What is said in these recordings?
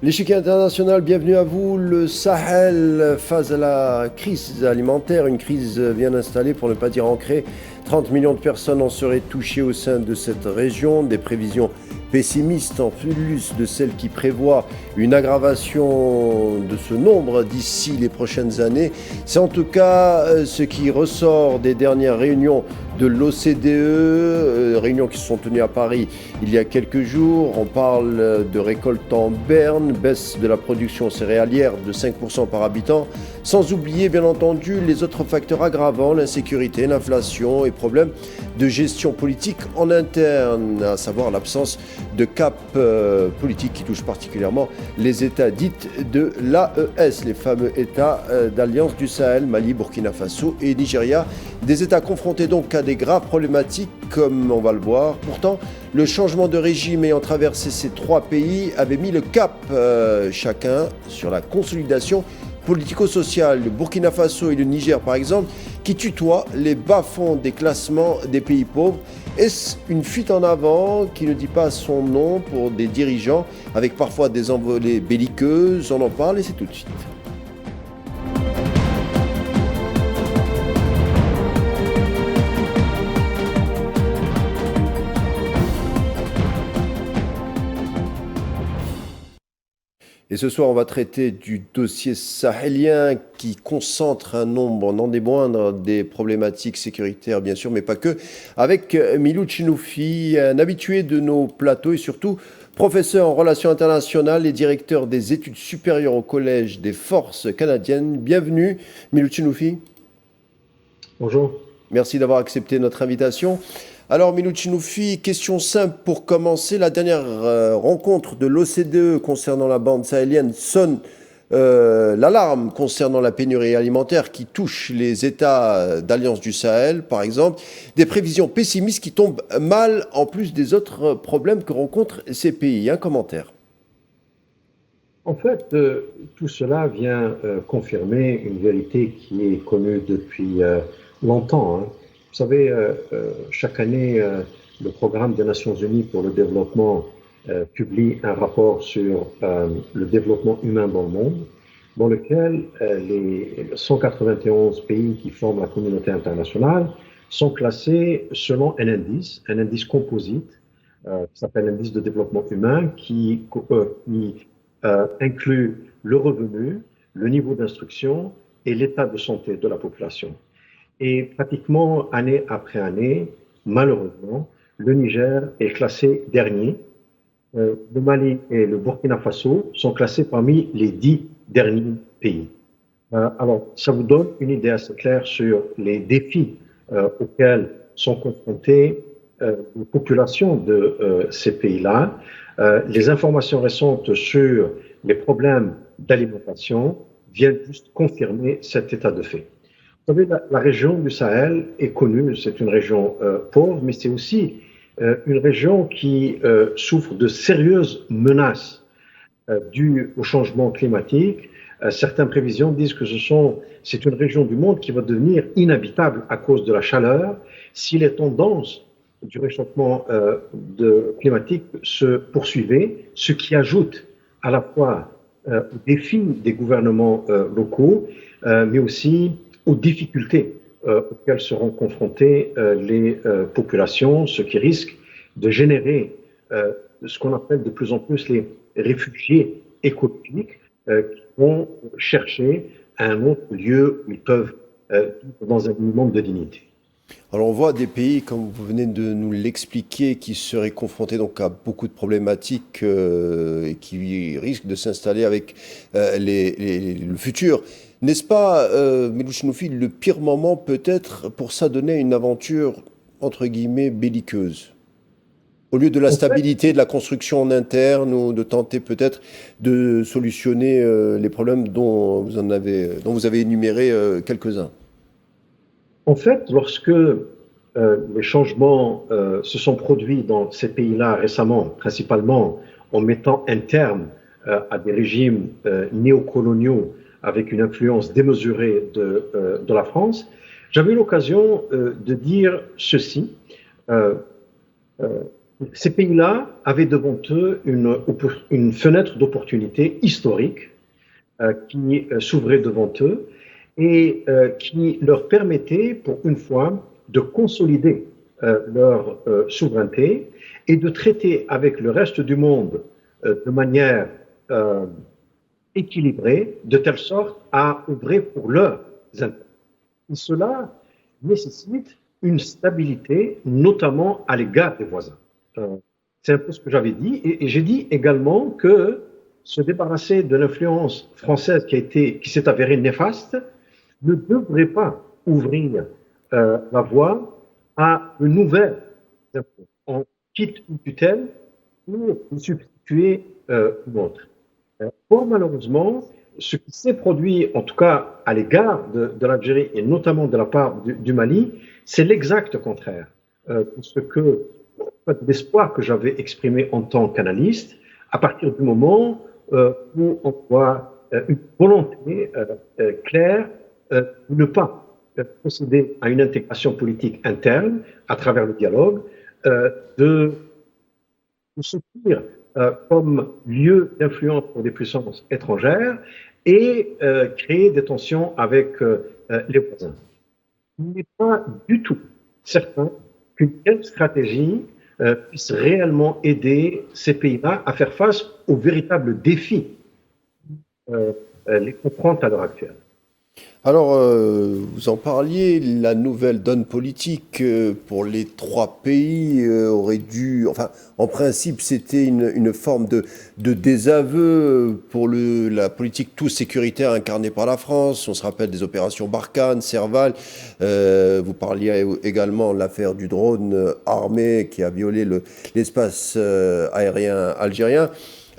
L'échiquier international, bienvenue à vous. Le Sahel face à la crise alimentaire, une crise bien installée pour ne pas dire ancrée. 30 millions de personnes en seraient touchées au sein de cette région. Des prévisions pessimistes en plus de celles qui prévoient une aggravation de ce nombre d'ici les prochaines années. C'est en tout cas ce qui ressort des dernières réunions de l'OCDE, réunions qui se sont tenues à Paris il y a quelques jours. On parle de récolte en berne, baisse de la production céréalière de 5% par habitant, sans oublier bien entendu les autres facteurs aggravants, l'insécurité, l'inflation et problèmes de gestion politique en interne, à savoir l'absence de cap politique qui touche particulièrement les États dits de l'AES, les fameux États d'Alliance du Sahel, Mali, Burkina Faso et Nigeria. Des États confrontés donc à des graves problématiques, comme on va le voir. Pourtant, le changement de régime ayant traversé ces trois pays avait mis le cap chacun sur la consolidation politico-sociale. Le Burkina Faso et le Niger, par exemple, qui tutoient les bas-fonds des classements des pays pauvres. Est-ce une fuite en avant qui ne dit pas son nom pour des dirigeants avec parfois des envolées belliqueuses? On en parle et c'est tout de suite. Et ce soir, on va traiter du dossier sahélien qui concentre un nombre, non des moindres, des problématiques sécuritaires, bien sûr, mais pas que, avec Milou Chinoufi, un habitué de nos plateaux et surtout professeur en relations internationales et directeur des études supérieures au Collège des forces canadiennes. Bienvenue, Milou Chinoufi. Bonjour. Merci d'avoir accepté notre invitation. Alors, Milou Chinoufi, question simple pour commencer. La dernière rencontre de l'OCDE concernant la bande sahélienne sonne l'alarme concernant la pénurie alimentaire qui touche les États d'Alliance du Sahel, par exemple. Des prévisions pessimistes qui tombent mal en plus des autres problèmes que rencontrent ces pays. Un commentaire. En fait, tout cela vient confirmer une vérité qui est connue depuis longtemps, hein. Vous savez, chaque année, le Programme des Nations Unies pour le développement publie un rapport sur le développement humain dans le monde, dans lequel les 191 pays qui forment la communauté internationale sont classés selon un indice composite, qui s'appelle l'indice de développement humain, qui inclut le revenu, le niveau d'instruction et l'état de santé de la population. Et pratiquement année après année, malheureusement, le Niger est classé dernier. Le Mali et le Burkina Faso sont classés parmi les 10 derniers pays. Alors, ça vous donne une idée assez claire sur les défis auxquels sont confrontées les populations de ces pays-là. Les informations récentes sur les problèmes d'alimentation viennent juste confirmer cet état de fait. Vous savez, la région du Sahel est connue, c'est une région pauvre, mais c'est aussi une région qui souffre de sérieuses menaces dues au changement climatique. Certaines prévisions disent que c'est une région du monde qui va devenir inhabitable à cause de la chaleur si les tendances du réchauffement climatique se poursuivaient, ce qui ajoute à la fois aux défis des gouvernements locaux, mais aussi aux difficultés auxquelles seront confrontées les populations, ce qui risque de générer ce qu'on appelle de plus en plus les réfugiés économiques qui vont chercher un autre lieu où ils peuvent vivre dans un minimum de dignité. Alors on voit des pays, comme vous venez de nous l'expliquer, qui seraient confrontés donc à beaucoup de problématiques et qui risquent de s'installer avec le futur. N'est-ce pas, Milou Chinoufi, le pire moment peut-être pour s'adonner à une aventure, entre guillemets, belliqueuse? Au lieu de la En fait, stabilité, de la construction en interne ou de tenter peut-être de solutionner les problèmes dont vous avez énuméré quelques-uns. Lorsque les changements se sont produits dans ces pays-là récemment, principalement en mettant un terme à des régimes néocoloniaux avec une influence démesurée de la France, j'avais eu l'occasion de dire ceci. Euh, Ces pays-là avaient devant eux une fenêtre d'opportunité historique qui s'ouvrait devant eux et qui leur permettait, pour une fois, de consolider leur souveraineté et de traiter avec le reste du monde de manière euh, équilibrée, de telle sorte à œuvrer pour leurs intérêts. Et cela nécessite une stabilité, notamment à l'égard des voisins. Euh, c'est un peu ce que j'avais dit. Et j'ai dit également que se débarrasser de l'influence française qui s'est avérée néfaste ne devrait pas ouvrir la voie à de nouvelles influences. On quitte une tutelle pour substituer une autre. Or, malheureusement, ce qui s'est produit, en tout cas à l'égard de l'Algérie et notamment de la part du Mali, c'est l'exact contraire de ce que l'espoir que j'avais exprimé en tant qu'analyste, à partir du moment où on voit une volonté claire de ne pas procéder à une intégration politique interne à travers le dialogue, de se tenir comme lieu d'influence pour des puissances étrangères et créer des tensions avec les voisins. Il n'est pas du tout certain qu'une telle stratégie puisse réellement aider ces pays-là à faire face aux véritables défis les confrontent à l'heure actuelle. Alors, vous en parliez, la nouvelle donne politique pour les trois pays aurait dû, enfin, en principe, c'était une forme de désaveu pour la politique tout sécuritaire incarnée par la France. On se rappelle des opérations Barkhane, Serval. Vous parliez également de l'affaire du drone armé qui a violé l'espace aérien algérien.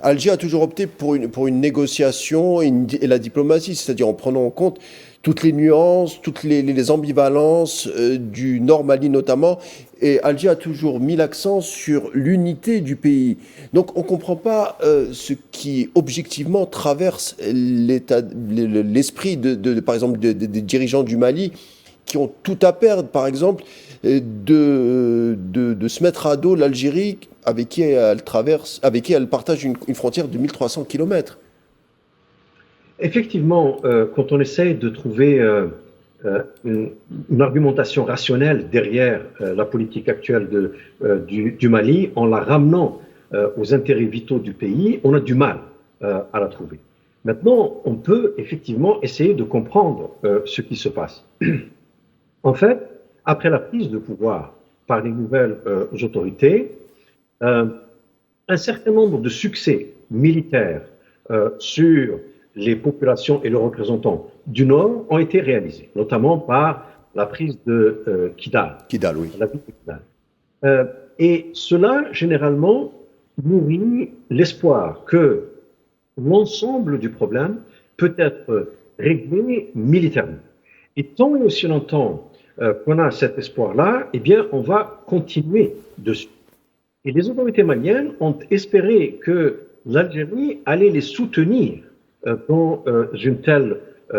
Alger a toujours opté pour une négociation et la diplomatie, c'est-à-dire en prenant en compte toutes les nuances, toutes les ambivalences du Nord Mali notamment. Et Alger a toujours mis l'accent sur l'unité du pays. Donc on ne comprend pas ce qui objectivement traverse l'esprit par exemple des dirigeants du Mali qui ont tout à perdre, par exemple, de se mettre à dos l'Algérie avec qui elle partage une frontière de 1300 kilomètres. Effectivement, quand on essaye de trouver une argumentation rationnelle derrière la politique actuelle du Mali, en la ramenant aux intérêts vitaux du pays, on a du mal à la trouver. Maintenant, on peut effectivement essayer de comprendre ce qui se passe. En fait, après la prise de pouvoir par les nouvelles autorités, un certain nombre de succès militaires sur les populations et leurs représentants du Nord ont été réalisés, notamment par la prise de Kidal. Kidal, oui. La ville de Kidal. Et cela, généralement, nourrit l'espoir que l'ensemble du problème peut être réglé militairement. Et tant et aussi longtemps qu'on a cet espoir-là, eh bien, on va continuer dessus. Et les autorités maliennes ont espéré que l'Algérie allait les soutenir dans une telle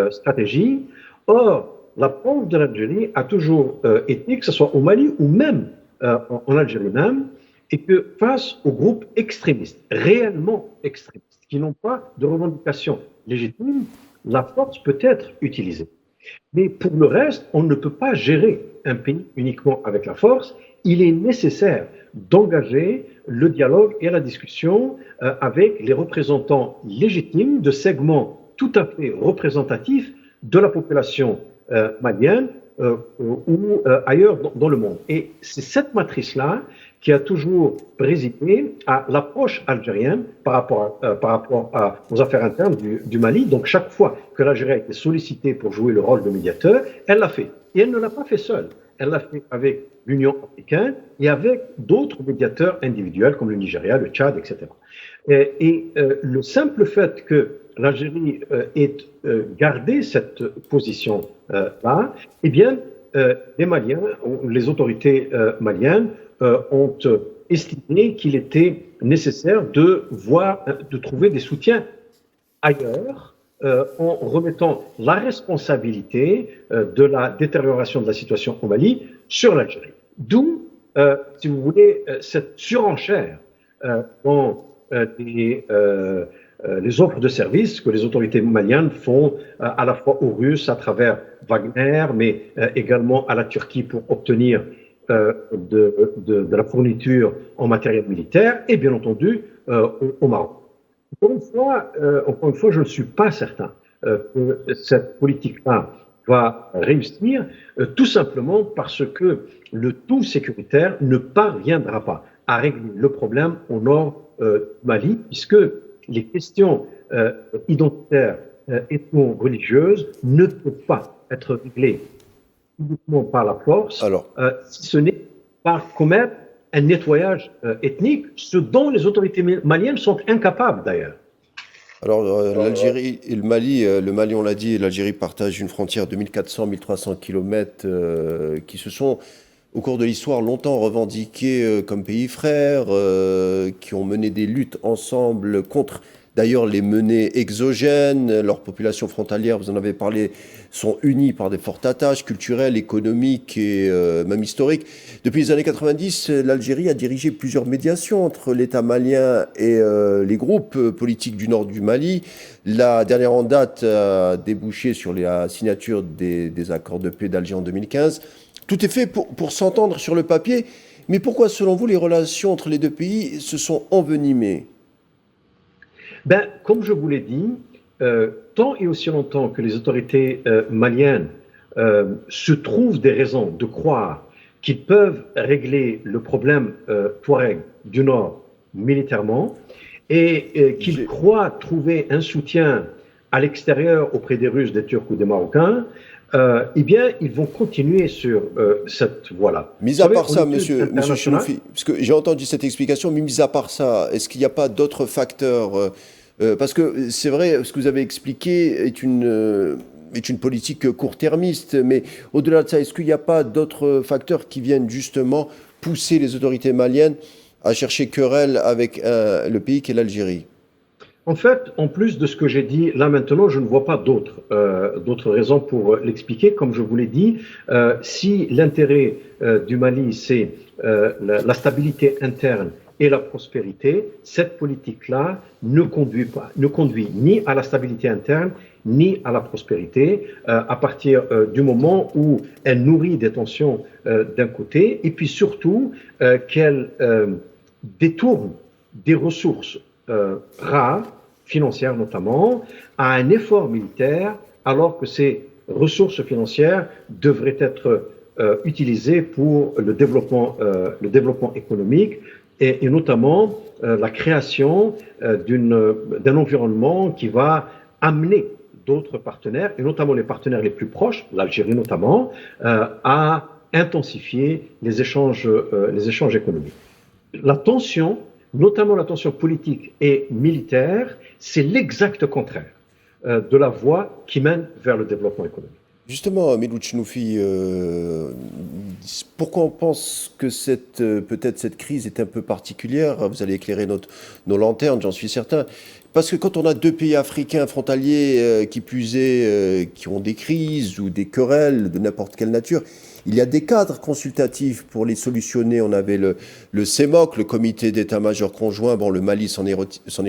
stratégie. Or, l'approche de l'Algérie a toujours été, que ce soit au Mali ou même en Algérie même, et que face aux groupes extrémistes, réellement extrémistes, qui n'ont pas de revendications légitimes, la force peut être utilisée. Mais pour le reste, on ne peut pas gérer un pays uniquement avec la force. Il est nécessaire d'engager le dialogue et la discussion avec les représentants légitimes de segments tout à fait représentatifs de la population malienne ou ailleurs dans le monde. Et c'est cette matrice-là qui a toujours présidé à l'approche algérienne par rapport aux affaires internes du Mali. Donc chaque fois que l'Algérie a été sollicitée pour jouer le rôle de médiateur, elle l'a fait. Et elle ne l'a pas fait seule. Elle l'a fait avec l'Union africaine et avec d'autres médiateurs individuels comme le Nigeria, le Tchad, etc. Et le simple fait que l'Algérie ait gardé cette position-là, eh bien, les Maliens, les autorités maliennes ont estimé qu'il était nécessaire de trouver des soutiens ailleurs en remettant la responsabilité de la détérioration de la situation au Mali sur l'Algérie. D'où si vous voulez, cette surenchère dans les offres de services que les autorités maliennes font à la fois aux Russes à travers Wagner, mais également à la Turquie pour obtenir de la fourniture en matériel militaire et bien entendu au Maroc. Encore une fois, je ne suis pas certain que cette politique-là va réussir, tout simplement parce que le tout sécuritaire ne parviendra pas à régler le problème au nord du Mali, puisque les questions identitaires et religieuses ne peuvent pas être réglées uniquement par la force, Alors, si ce n'est par commettre un nettoyage ethnique, ce dont les autorités maliennes sont incapables d'ailleurs. alors, l'Algérie et le Mali, on l'a dit, l'Algérie partage une frontière de 1400-1300 kilomètres qui se sont, au cours de l'histoire, longtemps revendiqués comme pays frères, qui ont mené des luttes ensemble contre, d'ailleurs, les menées exogènes. Leurs populations frontalières, vous en avez parlé, sont unies par des fortes attaches culturelles, économiques et même historiques. Depuis les années 90, l'Algérie a dirigé plusieurs médiations entre l'État malien et les groupes politiques du nord du Mali. La dernière en date a débouché sur la signature des accords de paix d'Alger en 2015. Tout est fait pour s'entendre sur le papier, mais pourquoi, selon vous, les relations entre les deux pays se sont envenimées? Ben, comme je vous l'ai dit, tant et aussi longtemps que les autorités maliennes se trouvent des raisons de croire qu'ils peuvent régler le problème Touareg du Nord militairement et qu'ils croient trouver un soutien à l'extérieur auprès des Russes, des Turcs ou des Marocains, eh bien, ils vont continuer sur cette voie-là. Mis à part ça, monsieur Chenoufi, parce que j'ai entendu cette explication, mais mis à part ça, est-ce qu'il n'y a pas d'autres facteurs parce que c'est vrai, ce que vous avez expliqué est une politique court-termiste, mais au-delà de ça, est-ce qu'il n'y a pas d'autres facteurs qui viennent justement pousser les autorités maliennes à chercher querelle avec le pays qu'est l'Algérie? En fait, en plus de ce que j'ai dit là maintenant, je ne vois pas d'autres raisons pour l'expliquer. Comme je vous l'ai dit, si l'intérêt du Mali, c'est la stabilité interne et la prospérité, cette politique-là ne conduit ni à la stabilité interne, ni à la prospérité, à partir du moment où elle nourrit des tensions d'un côté, et puis surtout qu'elle détourne des ressources rares, financières notamment, à un effort militaire, alors que ces ressources financières devraient être utilisées pour le développement économique et notamment la création d'un environnement qui va amener d'autres partenaires, et notamment les partenaires les plus proches, l'Algérie notamment, à intensifier les échanges économiques. La tension, notamment la tension politique et militaire, c'est l'exact contraire de la voie qui mène vers le développement économique. Justement, Meloud Chenoufi, pourquoi on pense que peut-être cette crise est un peu particulière? Vous allez éclairer nos lanternes, j'en suis certain. Parce que quand on a deux pays africains frontaliers, qui plus est, qui ont des crises ou des querelles de n'importe quelle nature, il y a des cadres consultatifs pour les solutionner. On avait le CEMOC, le comité d'état-major conjoint. Bon, le Mali s'en est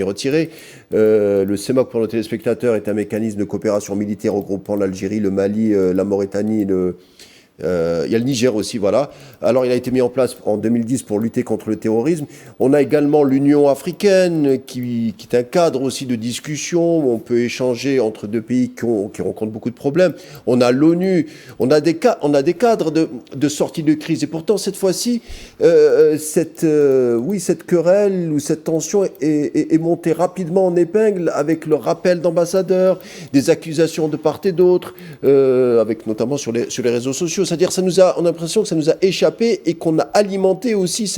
retiré. Le CEMOC, pour nos téléspectateurs, est un mécanisme de coopération militaire regroupant l'Algérie, le Mali, la Mauritanie, il y a le Niger aussi, voilà. Alors, il a été mis en place en 2010 pour lutter contre le terrorisme. On a également l'Union africaine, qui est un cadre aussi de discussion où on peut échanger entre deux pays qui rencontrent beaucoup de problèmes. On a l'ONU, on a des cadres de sortie de crise. Et pourtant, cette fois-ci, cette querelle ou cette tension est montée rapidement en épingle avec le rappel d'ambassadeurs, des accusations de part et d'autre, avec notamment sur les réseaux sociaux. C'est-à-dire, on a l'impression que ça nous a échappé et qu'on a alimenté aussi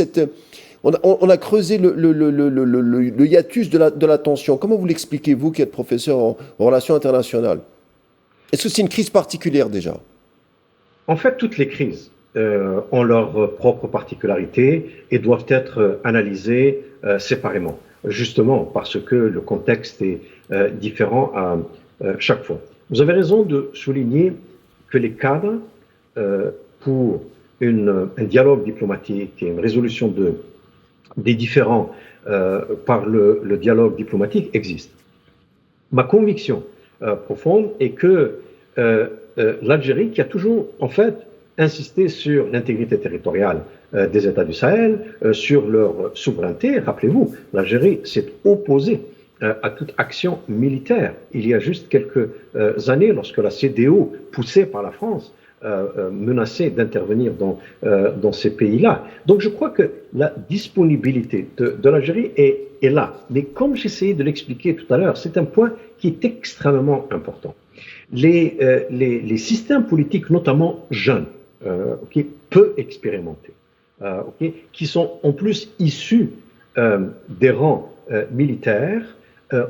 on a creusé le hiatus de la tension. Comment vous l'expliquez, vous qui êtes professeur en relations internationales? Est-ce que c'est une crise particulière déjà? En fait, toutes les crises ont leurs propres particularités et doivent être analysées séparément, justement parce que le contexte est différent à chaque fois. Vous avez raison de souligner que les cadres pour un dialogue diplomatique et une résolution des différends par le dialogue diplomatique existe. Ma conviction profonde est que l'Algérie, qui a toujours en fait insisté sur l'intégrité territoriale des États du Sahel, sur leur souveraineté, rappelez-vous, l'Algérie s'est opposée à toute action militaire. Il y a juste quelques années, lorsque la CEDEAO, poussée par la France, menaçait d'intervenir dans ces pays-là. Donc je crois que la disponibilité de l'Algérie est là. Mais comme j'essayais de l'expliquer tout à l'heure, c'est un point qui est extrêmement important. Les systèmes politiques, notamment jeunes, peu expérimentés, qui sont en plus issus des rangs militaires,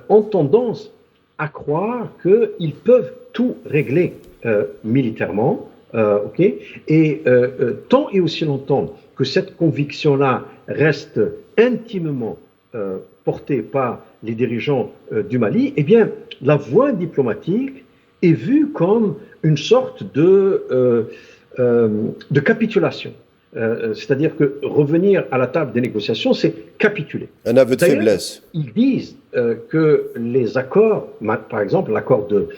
ont tendance à croire qu'ils peuvent tout régler militairement, et tant et aussi longtemps que cette conviction-là reste intimement portée par les dirigeants du Mali, eh bien, la voie diplomatique est vue comme une sorte de capitulation. C'est-à-dire que revenir à la table des négociations, c'est capituler. Un aveu de faiblesse. Ils disent que les accords, par exemple l'accord de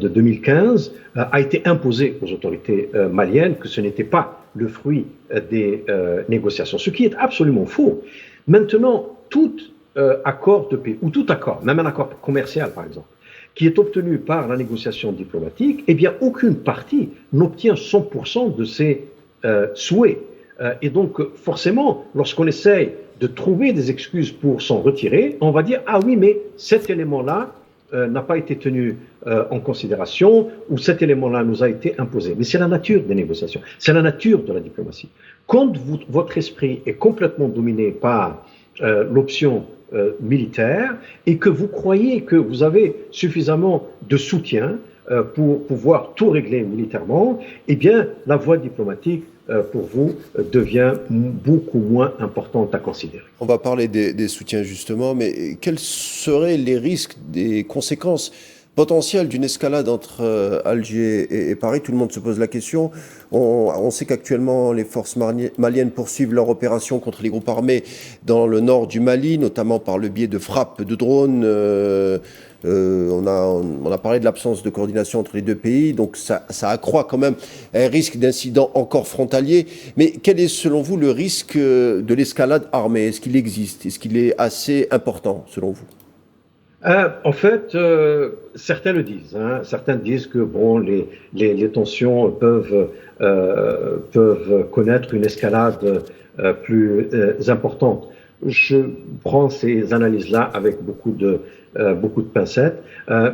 2015, a été imposé aux autorités maliennes, que ce n'était pas le fruit des négociations, ce qui est absolument faux. Maintenant, tout accord de paix, ou tout accord, même un accord commercial par exemple, qui est obtenu par la négociation diplomatique, eh bien aucune partie n'obtient 100% de ses souhaits. Et donc forcément, lorsqu'on essaye de trouver des excuses pour s'en retirer, on va dire « Ah oui, mais cet élément-là n'a pas été tenu en considération, ou cet élément-là nous a été imposé ». Mais c'est la nature des négociations, c'est la nature de la diplomatie. Quand votre esprit est complètement dominé par l'option militaire et que vous croyez que vous avez suffisamment de soutien pour pouvoir tout régler militairement, eh bien la voie diplomatique pour vous devient beaucoup moins importante à considérer. On va parler des soutiens justement, mais quels seraient les risques, des conséquences potentielles d'une escalade entre Alger et Paris? Tout le monde se pose la question. On sait qu'actuellement les forces maliennes poursuivent leur opération contre les groupes armés dans le nord du Mali, notamment par le biais de frappes de drones. On a parlé de l'absence de coordination entre les deux pays, donc ça accroît quand même un risque d'incident encore frontalier. Mais quel est selon vous le risque de l'escalade armée? Est-ce qu'il existe? Est-ce qu'il est assez important selon vous? En fait, certains le disent. Certains disent que bon, les tensions peuvent connaître une escalade plus importante. Je prends ces analyses-là avec beaucoup de pincettes,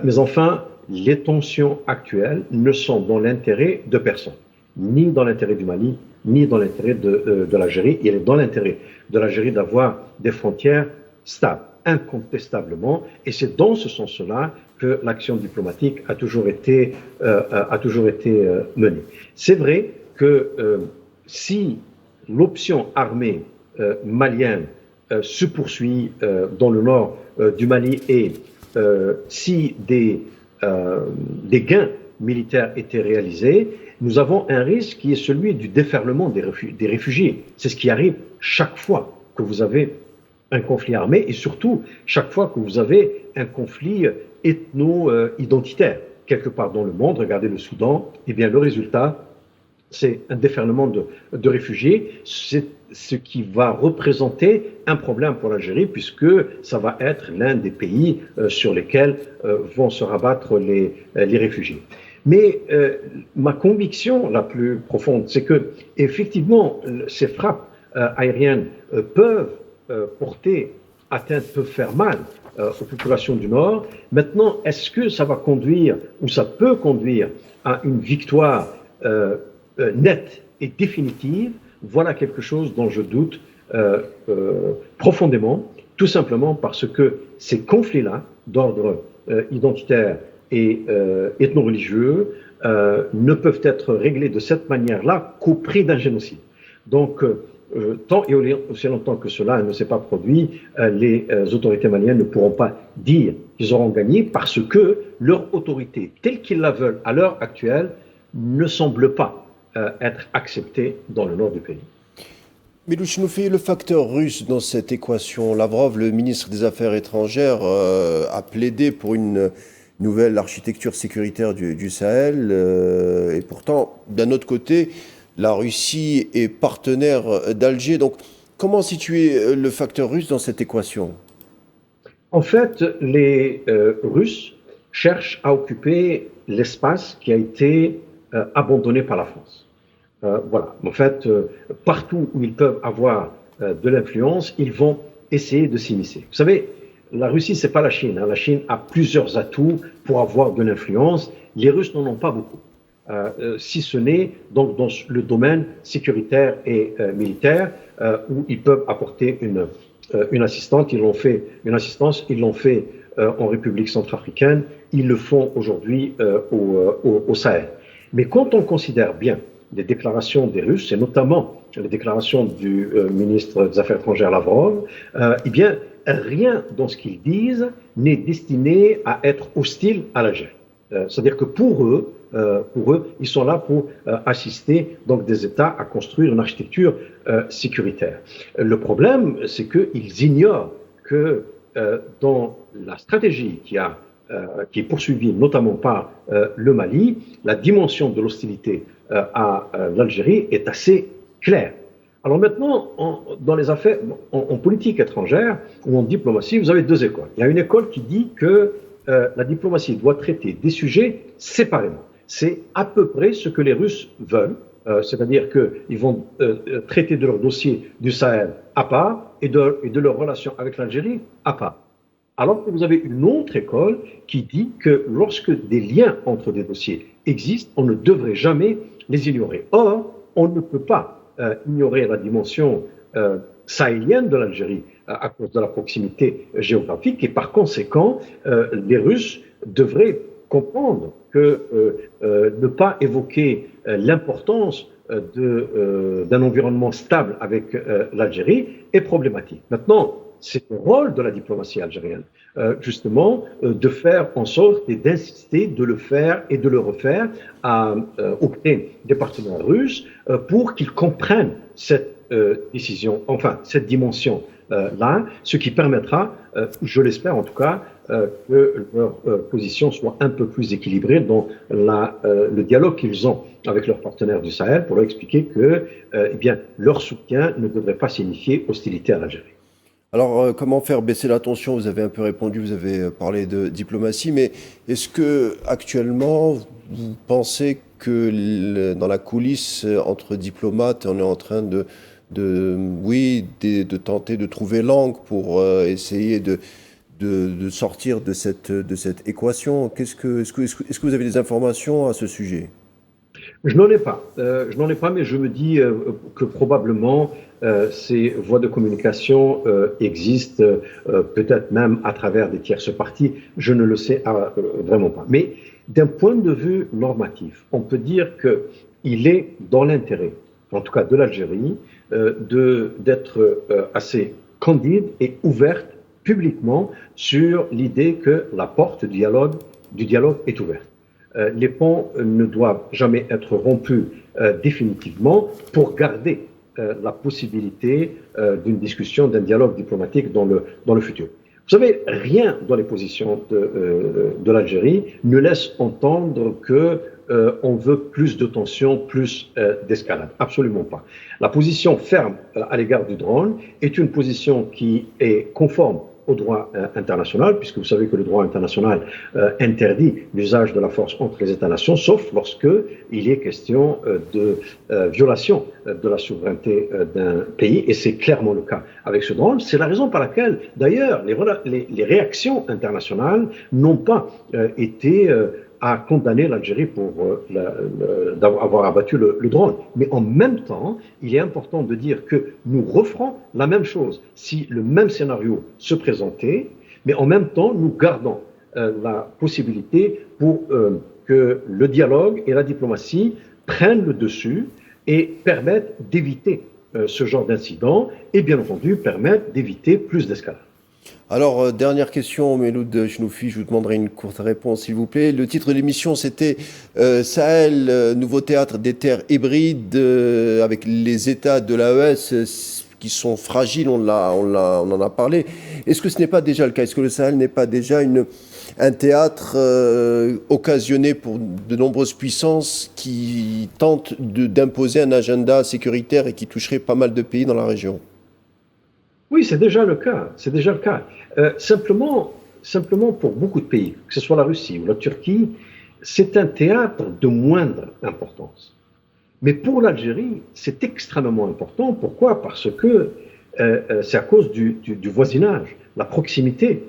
mais enfin, les tensions actuelles ne sont dans l'intérêt de personne, ni dans l'intérêt du Mali, ni dans l'intérêt de l'Algérie. Il est dans l'intérêt de l'Algérie d'avoir des frontières stables, incontestablement, et c'est dans ce sens-là que l'action diplomatique a toujours été menée. C'est vrai que si l'option armée malienne se poursuit dans le nord du Mali et si des gains militaires étaient réalisés, nous avons un risque qui est celui du déferlement des réfugiés. C'est ce qui arrive chaque fois que vous avez un conflit armé et surtout chaque fois que vous avez un conflit ethno-identitaire. Quelque part dans le monde, regardez le Soudan, eh bien le résultat, c'est un déferlement de réfugiés. C'est ce qui va représenter un problème pour l'Algérie puisque ça va être l'un des pays sur lesquels vont se rabattre les réfugiés. Mais ma conviction la plus profonde, c'est que effectivement ces frappes aériennes peuvent porter atteinte, peuvent faire mal aux populations du Nord. Maintenant, est-ce que ça va conduire ou ça peut conduire à une victoire nette et définitive? Voilà quelque chose dont je doute profondément, tout simplement parce que ces conflits-là, d'ordre identitaire et ethno-religieux, ne peuvent être réglés de cette manière-là qu'au prix d'un génocide. Donc, tant et aussi longtemps que cela ne s'est pas produit, les autorités maliennes ne pourront pas dire qu'ils auront gagné parce que leur autorité, telle qu'ils la veulent à l'heure actuelle, ne semble pas être accepté dans le nord du pays. Milouch, nous fait le facteur russe dans cette équation. Lavrov, le ministre des Affaires étrangères, a plaidé pour une nouvelle architecture sécuritaire du Sahel. Et pourtant, d'un autre côté, la Russie est partenaire d'Alger. Donc, comment situer le facteur russe dans cette équation? En fait, les Russes cherchent à occuper l'espace qui a été abandonné par la France. Voilà. En fait, partout où ils peuvent avoir de l'influence, ils vont essayer de s'immiscer. Vous savez, la Russie, c'est pas la Chine. Hein. La Chine a plusieurs atouts pour avoir de l'influence. Les Russes n'en ont pas beaucoup. Si ce n'est donc dans le domaine sécuritaire et militaire, où ils peuvent apporter une assistance. Ils l'ont fait en République centrafricaine. Ils le font aujourd'hui au Sahel. Mais quand on considère bien les déclarations des Russes, et notamment les déclarations du ministre des Affaires étrangères Lavrov, eh bien, rien dans ce qu'ils disent n'est destiné à être hostile à l'Algérie. C'est-à-dire que pour eux, ils sont là pour assister donc des États à construire une architecture sécuritaire. Le problème, c'est qu'ils ignorent que dans la stratégie qui est poursuivie notamment par le Mali, la dimension de l'hostilité à l'Algérie est assez claire. Alors maintenant, dans les affaires, en politique étrangère ou en diplomatie, vous avez deux écoles. Il y a une école qui dit que la diplomatie doit traiter des sujets séparément. C'est à peu près ce que les Russes veulent, c'est-à-dire qu'ils vont traiter de leur dossier du Sahel à part et de leur relation avec l'Algérie à part. Alors que vous avez une autre école qui dit que lorsque des liens entre des dossiers existent, on ne devrait jamais les ignorer. Or, on ne peut pas ignorer la dimension sahélienne de l'Algérie à cause de la proximité géographique et par conséquent, les Russes devraient comprendre que ne pas évoquer l'importance d'un environnement stable avec l'Algérie est problématique. Maintenant, c'est le rôle de la diplomatie algérienne, justement, de faire en sorte et d'insister, de le faire et de le refaire auprès des partenaires russes pour qu'ils comprennent cette décision, enfin, cette dimension-là, ce qui permettra, je l'espère en tout cas, que leur position soit un peu plus équilibrée dans le dialogue qu'ils ont avec leurs partenaires du Sahel pour leur expliquer que eh bien, leur soutien ne devrait pas signifier hostilité à l'Algérie. Alors, comment faire baisser la tension? Vous avez un peu répondu, vous avez parlé de diplomatie, mais est-ce que actuellement, vous pensez que dans la coulisse entre diplomates, on est en train de tenter de trouver l'angle pour essayer de sortir de cette équation? Est-ce que vous avez des informations à ce sujet? Je n'en ai pas. Mais je me dis que probablement ces voies de communication existent, peut-être même à travers des tierces parties. Je ne le sais vraiment pas. Mais d'un point de vue normatif, on peut dire qu'il est dans l'intérêt, en tout cas de l'Algérie, d'être assez candide et ouverte publiquement sur l'idée que la porte du dialogue est ouverte. Les ponts ne doivent jamais être rompus définitivement pour garder la possibilité d'une discussion, d'un dialogue diplomatique dans le futur. Vous savez, rien dans les positions de l'Algérie ne laisse entendre qu'on veut plus de tension, plus d'escalade. Absolument pas. La position ferme à l'égard du drone est une position qui est conforme au droit international, puisque vous savez que le droit international interdit l'usage de la force entre les États-nations, sauf lorsque il est question de violation de la souveraineté d'un pays, et c'est clairement le cas avec ce drone. C'est la raison par laquelle, d'ailleurs, les réactions internationales n'ont pas été à condamner l'Algérie pour avoir abattu le drone. Mais en même temps, il est important de dire que nous referons la même chose si le même scénario se présentait, mais en même temps, nous gardons la possibilité pour que le dialogue et la diplomatie prennent le dessus et permettent d'éviter ce genre d'incident et bien entendu permettent d'éviter plus d'escalade. Alors, dernière question, Meloud Chnoufi, je vous demanderai une courte réponse, s'il vous plaît. Le titre de l'émission, c'était Sahel, nouveau théâtre des terres hybrides, avec les États de l'AES qui sont fragiles, on en a parlé. Est-ce que ce n'est pas déjà le cas? Est-ce que le Sahel n'est pas déjà un théâtre occasionné pour de nombreuses puissances qui tentent d'imposer un agenda sécuritaire et qui toucherait pas mal de pays dans la région? Oui, c'est déjà le cas. C'est déjà le cas. Simplement pour beaucoup de pays, que ce soit la Russie ou la Turquie, c'est un théâtre de moindre importance. Mais pour l'Algérie, c'est extrêmement important. Pourquoi? Parce que c'est à cause du voisinage, la proximité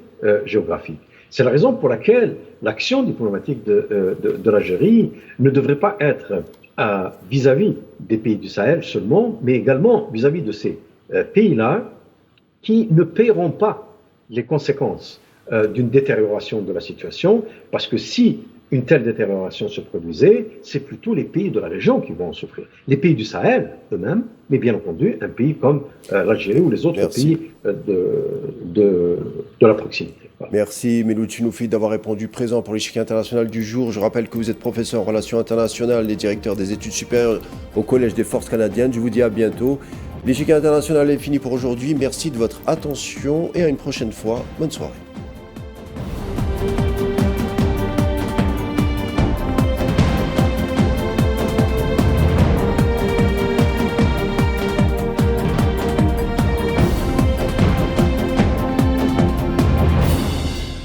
géographique. C'est la raison pour laquelle l'action diplomatique de l'Algérie ne devrait pas être vis-à-vis des pays du Sahel seulement, mais également vis-à-vis de ces pays-là qui ne paieront pas les conséquences d'une détérioration de la situation, parce que si une telle détérioration se produisait, c'est plutôt les pays de la région qui vont en souffrir. Les pays du Sahel eux-mêmes, mais bien entendu un pays comme l'Algérie ou les autres pays de la proximité. Voilà. Merci Meloud Chnoufi d'avoir répondu présent pour l'échiquier international du jour. Je rappelle que vous êtes professeur en relations internationales et directeur des études supérieures au Collège des forces canadiennes. Je vous dis à bientôt. L'échiquier international est fini pour aujourd'hui. Merci de votre attention et à une prochaine fois. Bonne soirée.